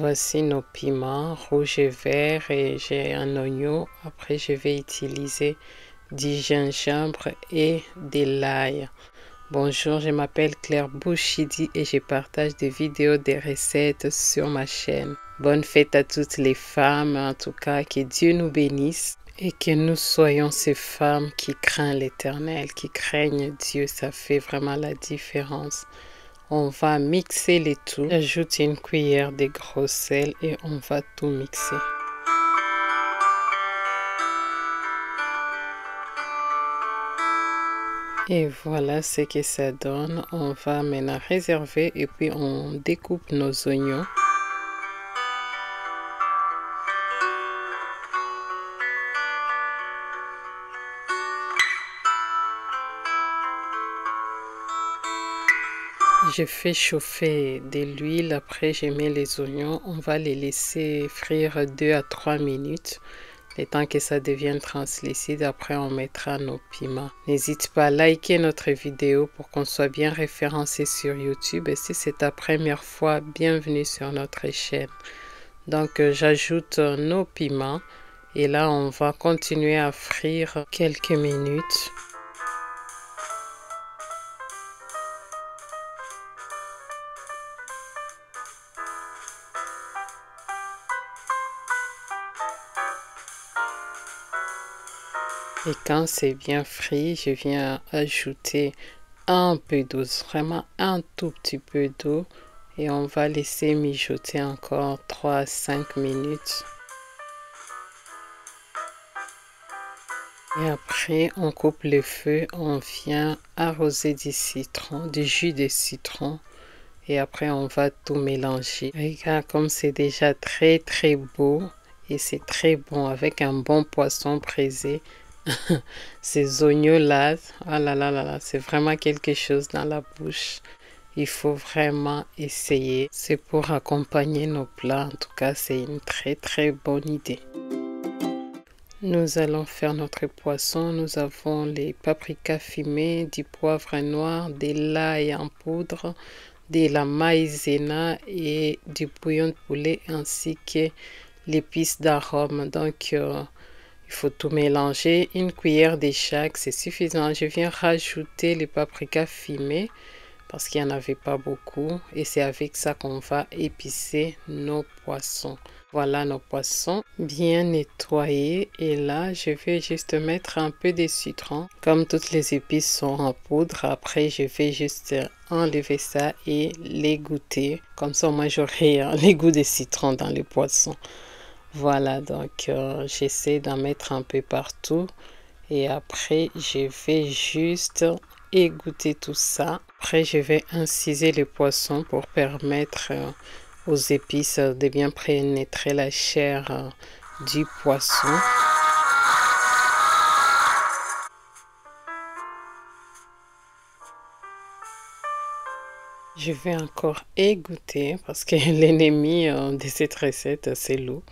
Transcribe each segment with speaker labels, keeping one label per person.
Speaker 1: Voici nos piments rouge et vert et j'ai un oignon. Après, je vais utiliser du gingembre et de l'ail. Bonjour, je m'appelle Claire Bouchidi et je partage des vidéos, des recettes sur ma chaîne. Bonne fête à toutes les femmes, en tout cas, que Dieu nous bénisse et que nous soyons ces femmes qui craignent l'Éternel, qui craignent Dieu. Ça fait vraiment la différence. On va mixer le tout. J'ajoute une cuillère de gros sel et on va tout mixer. Et voilà ce que ça donne. On va maintenant réserver et puis on découpe nos oignons. Je fais chauffer de l'huile, après je mets les oignons. On va les laisser frire 2 à 3 minutes. Le temps que ça devienne translucide, après on mettra nos piments. N'hésite pas à liker notre vidéo pour qu'on soit bien référencé sur YouTube. Et si c'est ta première fois, bienvenue sur notre chaîne. Donc j'ajoute nos piments et là on va continuer à frire quelques minutes. Et quand c'est bien frit, je viens ajouter un peu d'eau, vraiment un tout petit peu d'eau. Et on va laisser mijoter encore 3 à 5 minutes. Et après, on coupe le feu, on vient arroser du citron, du jus de citron. Et après, on va tout mélanger. Regarde comme c'est déjà très très beau. Et c'est très bon avec un bon poisson braisé. Ces oignons-là, ah là là là là, c'est vraiment quelque chose dans la bouche. Il faut vraiment essayer. C'est pour accompagner nos plats. En tout cas, c'est une très très bonne idée. Nous allons faire notre poisson. Nous avons les paprikas fumés, du poivre noir, de l'ail en poudre, de la maïzena et du bouillon de poulet ainsi que l'épice d'arôme. Donc, il faut tout mélanger, une cuillère de chaque, c'est suffisant. Je viens rajouter les paprikas fumés parce qu'il n'y en avait pas beaucoup. Et c'est avec ça qu'on va épicer nos poissons. Voilà nos poissons bien nettoyés. Et là, je vais juste mettre un peu de citron. Comme toutes les épices sont en poudre, après je vais juste enlever ça et les goûter. Comme ça, moi j'aurai les goûts de citron dans les poissons. Voilà, donc j'essaie d'en mettre un peu partout et après je vais juste égoutter tout ça. Après je vais inciser le poisson pour permettre aux épices de bien pénétrer la chair du poisson. Je vais encore égoutter parce que l'ennemi de cette recette c'est l'eau.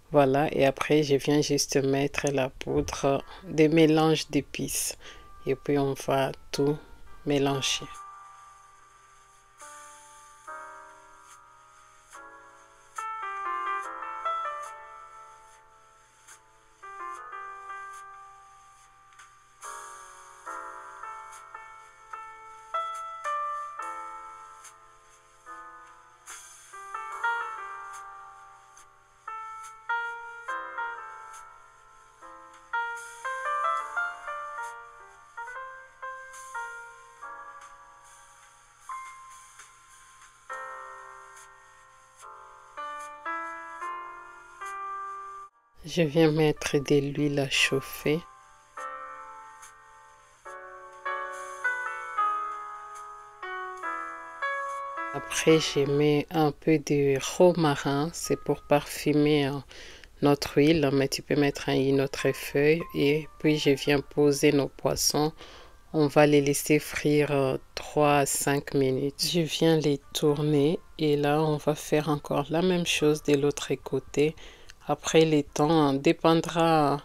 Speaker 1: Voilà, et après je viens juste mettre la poudre des mélanges d'épices et puis on va tout mélanger. Je viens mettre de l'huile à chauffer. Après, je mets un peu de romarin, c'est pour parfumer notre huile, mais tu peux mettre une autre feuille. Et puis, je viens poser nos poissons. On va les laisser frire 3 à 5 minutes. Je viens les tourner et là, on va faire encore la même chose de l'autre côté. Après, le temps dépendra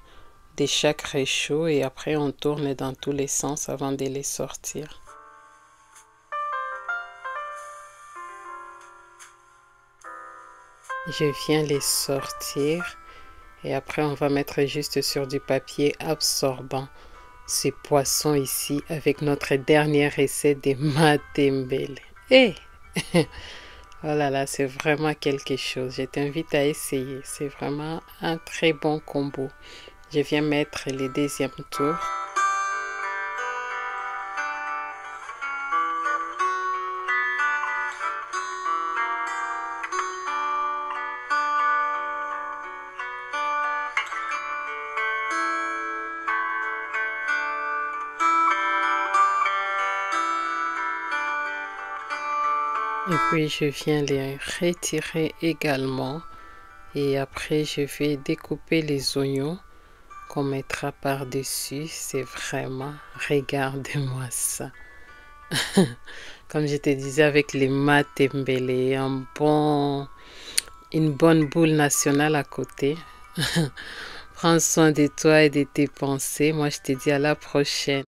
Speaker 1: de chaque réchaud et après, on tourne dans tous les sens avant de les sortir. Je viens les sortir et après on va mettre juste sur du papier absorbant ces poissons ici avec notre dernière recette de matembele. Et oh là là, c'est vraiment quelque chose. Je t'invite à essayer. C'est vraiment un très bon combo. Je viens mettre le deuxième tour. Et puis je viens les retirer également. Et après je vais découper les oignons qu'on mettra par-dessus. C'est vraiment, regardez-moi ça. Comme je te disais avec les matembele, une bonne boule nationale à côté. Prends soin de toi et de tes pensées. Moi je te dis à la prochaine.